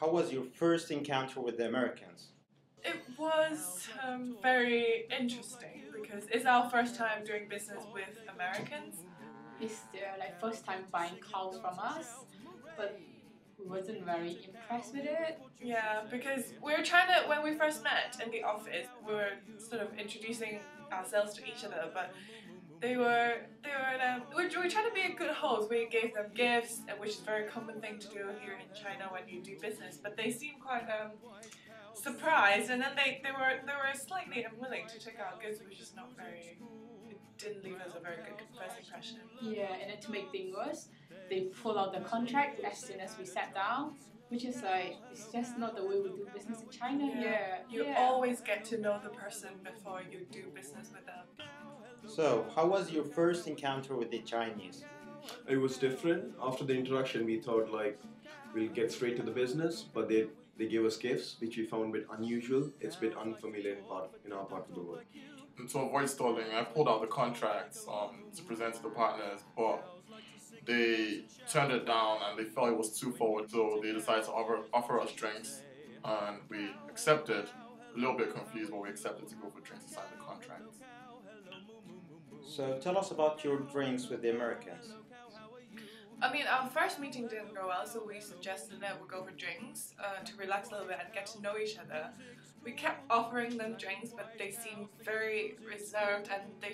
how was your first encounter with the Americans? It was very interesting because it's our first time doing business with Americans. It's their first time buying cows from us, but we wasn't very impressed with it. Yeah, because when we first met in the office, we were sort of introducing ourselves to each other, but we were trying to be a good host. We gave them gifts, which is a very common thing to do here in China when you do business, but they seemed quite surprised, and then they were slightly unwilling to take our gifts, which is not very. It didn't leave us a very good first impression. Yeah, and then to make things worse, they pull out the contract as soon as we sat down, which is it's just not the way we do business in China. You always get to know the person before you do business with them. So, how was your first encounter with the Chinese? It was different. After the introduction, we thought we'll get straight to the business, but they gave us gifts, which we found a bit unusual. It's a bit unfamiliar in our part of the world. And to avoid stalling, I pulled out the contracts to present to the partners, but they turned it down and they felt it was too forward, so they decided to offer us drinks, and we accepted. A little bit confused, but we accepted to go for drinks to sign the contract. So, tell us about your drinks with the Americans. I mean, our first meeting didn't go well, so we suggested that we go for drinks to relax a little bit and get to know each other. We kept offering them drinks, but they seemed very reserved and they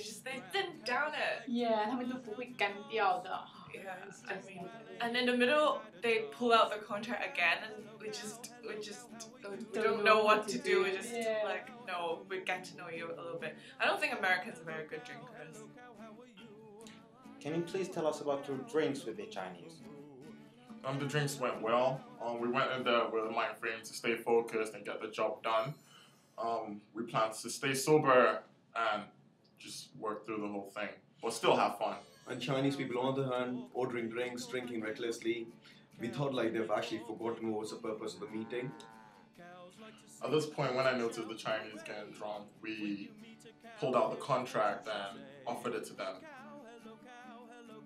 didn't down it. Yeah, 他们都不会干掉的. Yeah, I mean, and in the middle they pull out the contract again, and we don't know what to do. We just no, we get to know you a little bit. I don't think Americans are very good drinkers. Can you please tell us about your drinks with the Chinese? The drinks went well. We went in there with a mind frame to stay focused and get the job done. We planned to stay sober and just work through the whole thing, but still have fun. And Chinese people, on the other hand, ordering drinks, drinking recklessly. We thought they've actually forgotten what was the purpose of the meeting. At this point, when I noticed the Chinese getting drunk, we pulled out the contract and offered it to them.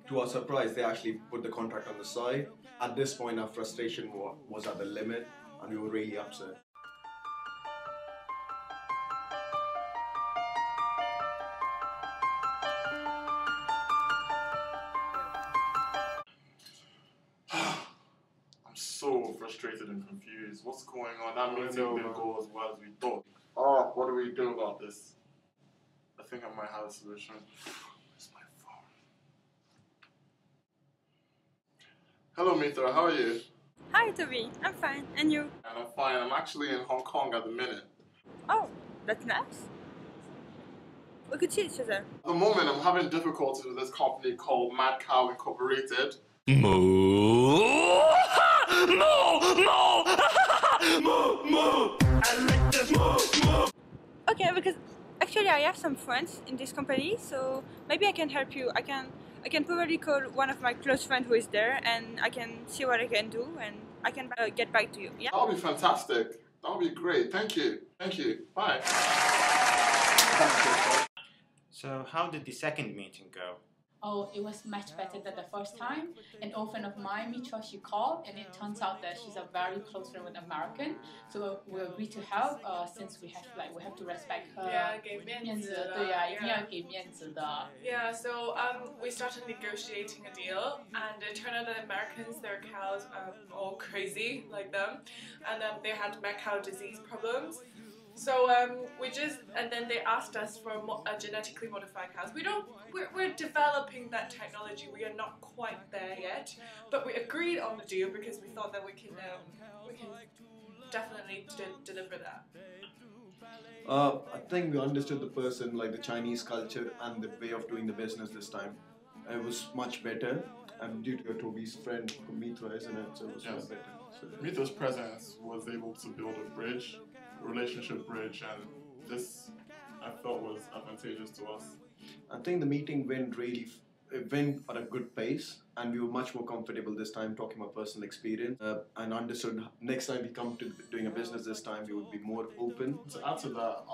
To our surprise, they actually put the contract on the side. At this point, our frustration was at the limit, and we were really upset. I'm so frustrated and confused. What's going on? That meeting didn't go as well as we thought. Oh, what do we do about this? I think I might have a solution. Where's my phone? Hello, Mitra. How are you? Hi, Toby. I'm fine. And you? And I'm fine. I'm actually in Hong Kong at the minute. Oh, that's nice. We could see each other. At the moment, I'm having difficulties with this company called Mad Cow Incorporated. Moo! Moo! Moo! Moo! Moo! I like this moo! Moo! Okay, because actually I have some friends in this company, so maybe I can help you. I can probably call one of my close friends who is there, and I can see what I can do, and I can get back to you. Yeah. That would be fantastic. That would be great. Thank you. Thank you. Bye. So, how did the second meeting go? Oh, it was much better than the first time. An old friend of mine, Mitra, she called, and it turns out that she's a very close friend with an American. So we agreed to help since we have to respect her. Yeah, 给面子的。对呀，一定要给面子的。Yeah, so we started negotiating a deal, and it turned out that Americans, their cows are all crazy like them, and they had mad cow disease problems. So and then they asked us for genetically modified cows. We're developing that technology. We are not quite there yet, but we agreed on the deal because we thought that we can definitely deliver that. I think we understood the person, the Chinese culture and the way of doing the business this time. It was much better, and due to Toby's friend Mitra, isn't it? So it was much better. So, Mitra's presence was able to build a relationship bridge, and this I felt was advantageous to us. I think the meeting went at a good pace, and we were much more comfortable this time talking about personal experience, and understood next time we come to doing a business this time we would be more open. To add to that,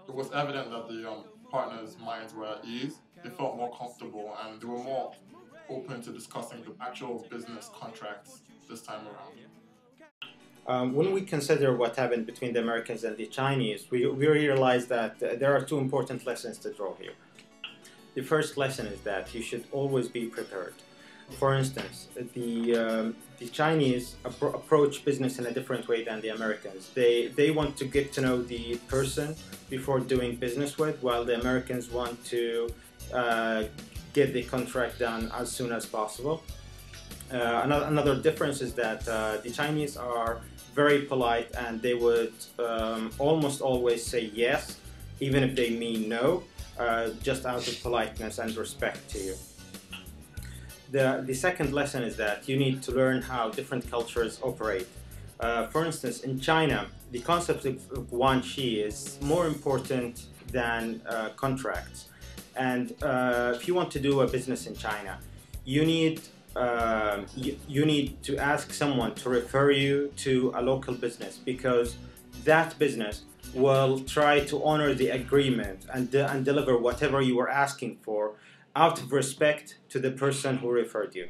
it was evident that the partners' minds were at ease. They felt more comfortable, and they were more open to discussing the actual business contracts this time around. When we consider what happened between the Americans and the Chinese, we realize that there are two important lessons to draw here. The first lesson is that you should always be prepared. For instance, the Chinese approach business in a different way than the Americans. They want to get to know the person before doing business with, while the Americans want to get the contract done as soon as possible. Another difference is that the Chinese are very polite, and they would almost always say yes, even if they mean no, just out of politeness and respect to you. The second lesson is that you need to learn how different cultures operate. For instance, in China, the concept of guanxi is more important than contracts. And if you want to do a business in China, you need to ask someone to refer you to a local business, because that business will try to honor the agreement and deliver whatever you were asking for out of respect to the person who referred you.